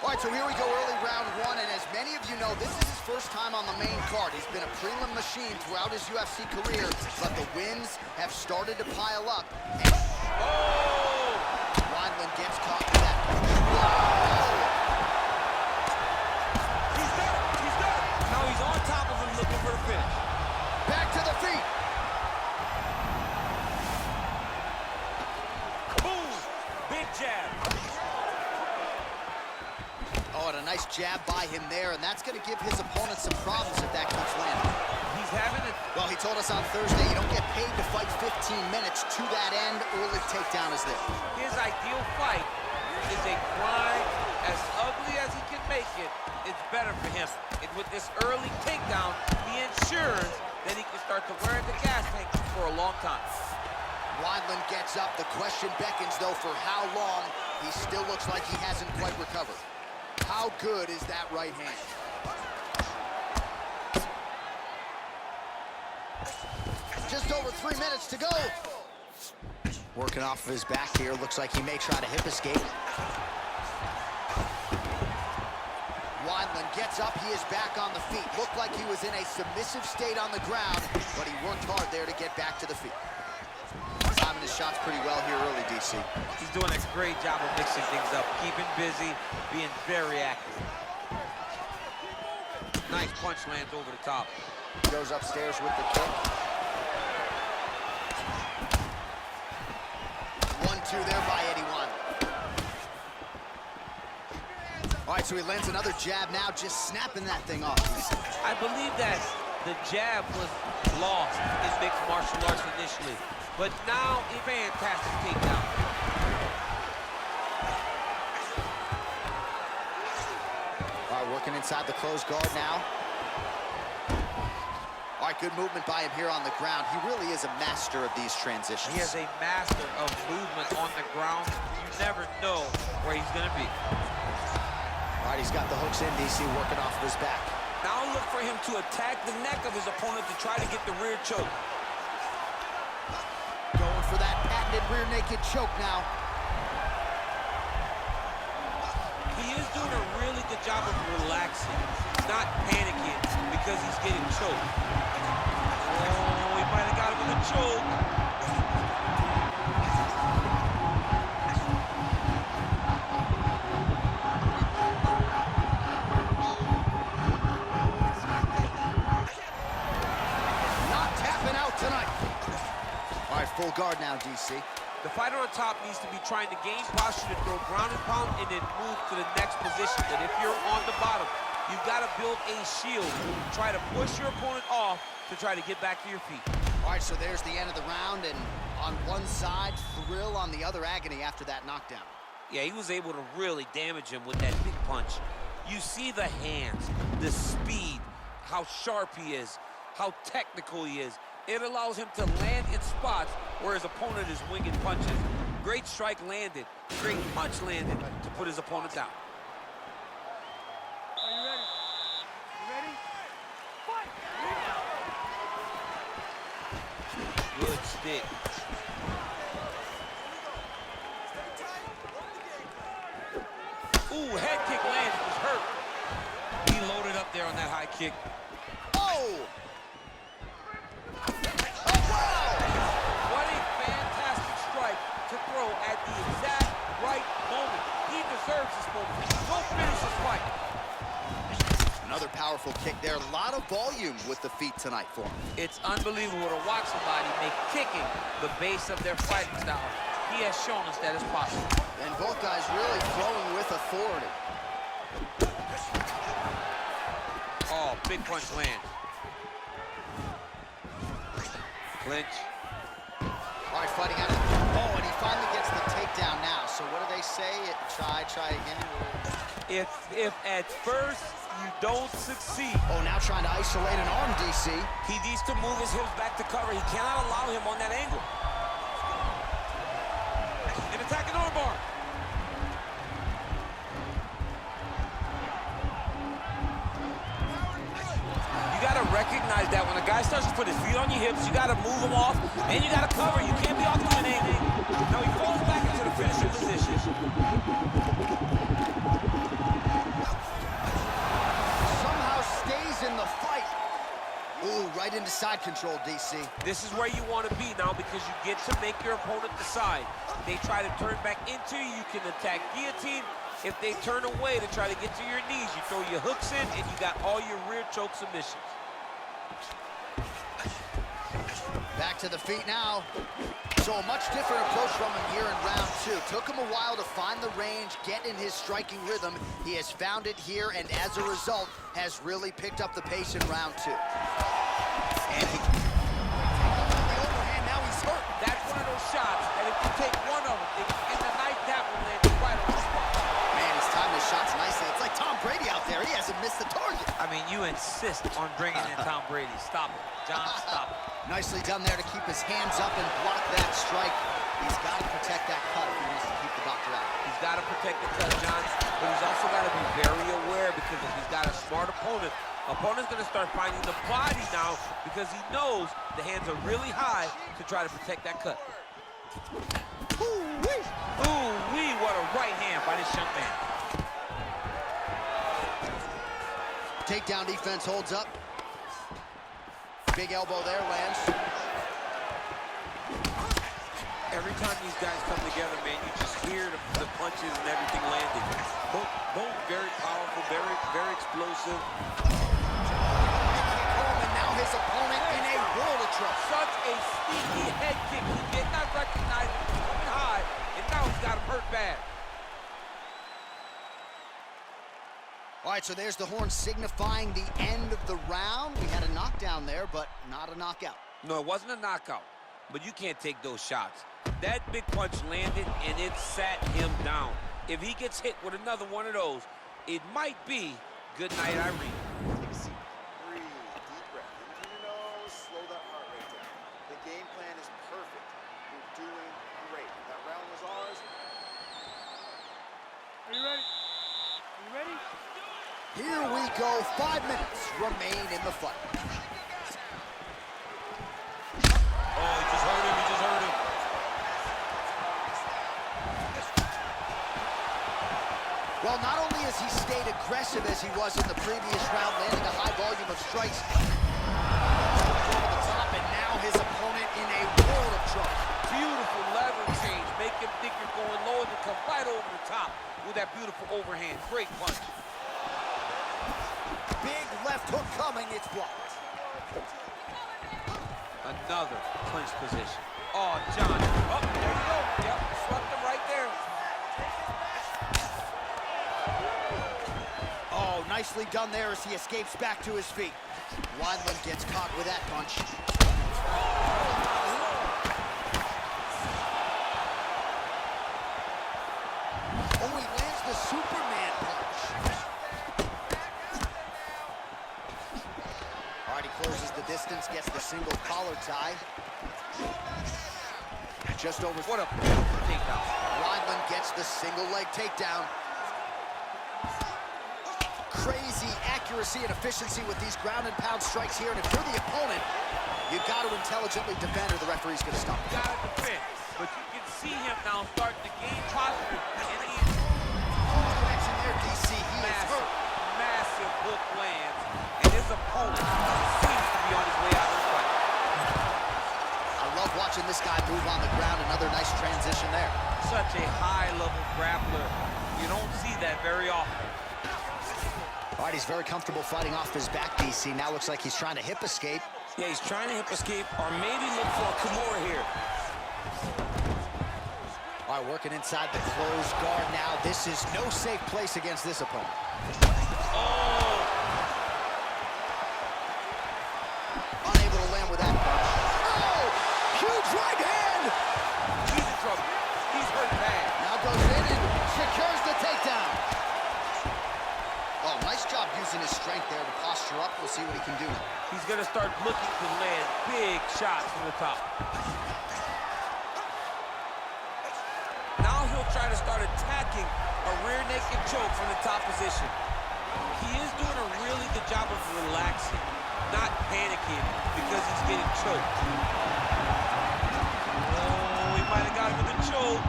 All right, so here we go, early round one, and as many of you know, this is his first time on the main card. He's been a prelim machine throughout his UFC career, but the wins have started to pile up. And Wineland gets caught with that. He's done. He's done. Now he's on top of him looking for the finish. Back to the feet. Boom. Big jab. Oh, and a nice jab by him there, and that's going to give his opponent some problems if that keeps landing. He's having it. Well, he told us on Thursday you don't get paid to fight 15 minutes. To that end, early takedown is there. His ideal fight is a grind. As ugly as he can make it, it's better for him. And with this early takedown, he ensures that he can start to wear the gas tank for a long time. Wineland gets up. The question beckons, though, for how long. He still looks like he hasn't quite recovered. How good is that right hand? Just over 3 minutes to go. Working off of his back here. Looks like he may try to hip escape. Wineland gets up. He is back on the feet. Looked like he was in a submissive state on the ground, but he worked hard there to get back to the feet. Timing his shots pretty well here early, DC. He's doing a great job of mixing things up, keeping busy, being very active. Nice punch lands over the top. Goes upstairs with the kick. 1-2 there by Eddie Wineland. All right, so he lands another jab now, just snapping that thing off. I believe that the jab was lost in mixed martial arts initially, but now a fantastic takedown. All right, working inside the closed guard now. All right, good movement by him here on the ground. He really is a master of these transitions. He is a master of movement on the ground. You never know where he's going to be. All right, he's got the hooks in, DC, working off of his back. Now look for him to attack the neck of his opponent to try to get the rear choke. Going for that patented rear naked choke now. He is doing a really good job of relaxing, not panicking because he's getting choked. Oh, he might have got him with a choke. Not tapping out tonight. All right, full guard now, DC. The fighter on top needs to be trying to gain posture to throw ground and pound and then move to the next position. But if you're on the bottom, you've got to build a shield. Try to push your opponent off to try to get back to your feet. All right, so there's the end of the round, and on one side, thrill, on the other, agony after that knockdown. Yeah, he was able to really damage him with that big punch. You see the hands, the speed, how sharp he is, how technical he is. It allows him to land in spots where his opponent is winging punches. Great strike landed, great punch landed to put his opponent down. Are you ready? You ready? Fight! Good stick. Ooh, head kick lands, was hurt. He loaded up there on that high kick. Oh! What a fantastic strike to throw at the exact right moment. He deserves this moment. Go finish this fight. Another powerful kick there. A lot of volume with the feet tonight for him. It's unbelievable to watch somebody make kicking the base of their fighting style. He has shown us that it's possible. And both guys really flowing with authority. Oh, big punch land. Clinch. All right, fighting out of the... Oh, and he finally gets the takedown now. So what do they say? Try again. If at first you don't succeed. Oh, now trying to isolate an arm, DC. He needs to move his hips back to cover. He cannot allow him on that angle. An attacking armbar. You got to recognize that when a guy starts to put his feet on your hips, you got to move him off, and you got to cover. You can't be off doing anything. Now he falls back into the finishing position. right into side control, DC. This is where you want to be now because you get to make your opponent decide. They try to turn back into you, you can attack guillotine. If they turn away to try to get to your knees, you throw your hooks in and you got all your rear choke submissions. Back to the feet now. So a much different approach from him here in round two. Took him a while to find the range, get in his striking rhythm. He has found it here, and as a result, has really picked up the pace in round two. And he the overhand, now he's hurt. That's one of those shots, and if you take one of them, in the night, that will land right on the spot. Man, he's timed his shots nicely. It's like Tom Brady out there. He hasn't missed the target. I mean, you insist on bringing in Tom Brady. Stop it. John, stop it. Nicely done there to keep his hands up and block that strike. He's got to protect that cut if he wants to keep the doctor out. He's got to protect the cut, John, but he's also got to be very aware because if he's got a smart opponent's going to start finding the body now because he knows the hands are really high to try to protect that cut. Ooh-wee! Ooh-wee, what a right hand by this young man. Takedown defense holds up. Big elbow there, lands. Every time these guys come together, man, you just hear the punches and everything landing. Both very powerful, very explosive. And now his opponent in a world of trouble. Such a sneaky head kick. He did not recognize it coming high, and now he's got him hurt bad. All right, so there's the horn signifying the end of the round. We had a knockdown there, but not a knockout. No, it wasn't a knockout, but you can't take those shots. That big punch landed, and it sat him down. If he gets hit with another one of those, it might be good night, Irene. Take a seat. Breathe. Deep breath. In through your nose. Slow that heart rate down. The game plan is perfect. You're doing great. That round was ours. Are you ready? Are you ready? Here we go. 5 minutes remain in the fight. Oh, he just hurt him. He just hurt him. Well, not only has he stayed aggressive as he was in the previous round, landing a high volume of strikes over the top, and now his opponent in a world of trouble. Beautiful lever change. Make him think you're going low and come right over the top with that beautiful overhand. Great punch. Big left hook coming, it's blocked. Another clinch position. Oh, John. Oh, there you go. Yep, swept him right there. Oh, nicely done there as he escapes back to his feet. Weidman gets caught with that punch. Oh, he lands the Superman punch. All right, he closes the distance, gets the single collar tie. Just over. What a beautiful takedown. Weidman gets the single leg takedown. Crazy accuracy and efficiency with these ground and pound strikes here. And if you're the opponent, you've got to intelligently defend or the referee's going to stop. Got to defend. But you can see him now starting to gain posture. And he Connection there, DC. He is hurt. massive hook lands. And his opponent seems to be on his way out of the fight. I love watching this guy move on the ground. Another nice transition there. Such a high-level grappler. You don't see that very often. All right, he's very comfortable fighting off his back, DC. Now looks like he's trying to hip escape. Yeah, he's trying to hip escape or maybe look for a Kimura here. All right, working inside the closed guard now. This is no safe place against this opponent. Oh! Unable to land with that punch. Oh! Huge right hand! He's in trouble. He's hurt bad. Now goes in and secures the takedown. Oh, nice job using his strength there to posture up. We'll see what he can do. He's going to start looking to land big shots from the top. Now he'll try to start attacking a rear naked choke from the top position. He is doing a really good job of relaxing, not panicking because he's getting choked. Oh, he might have got him with a choke.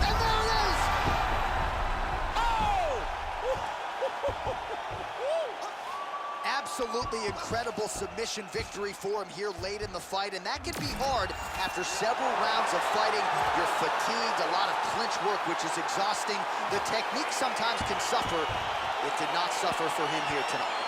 And there it is! absolutely incredible submission victory for him here late in the fight, and that can be hard after several rounds of fighting. You're fatigued, a lot of clinch work, which is exhausting. The technique sometimes can suffer. It did not suffer for him here tonight.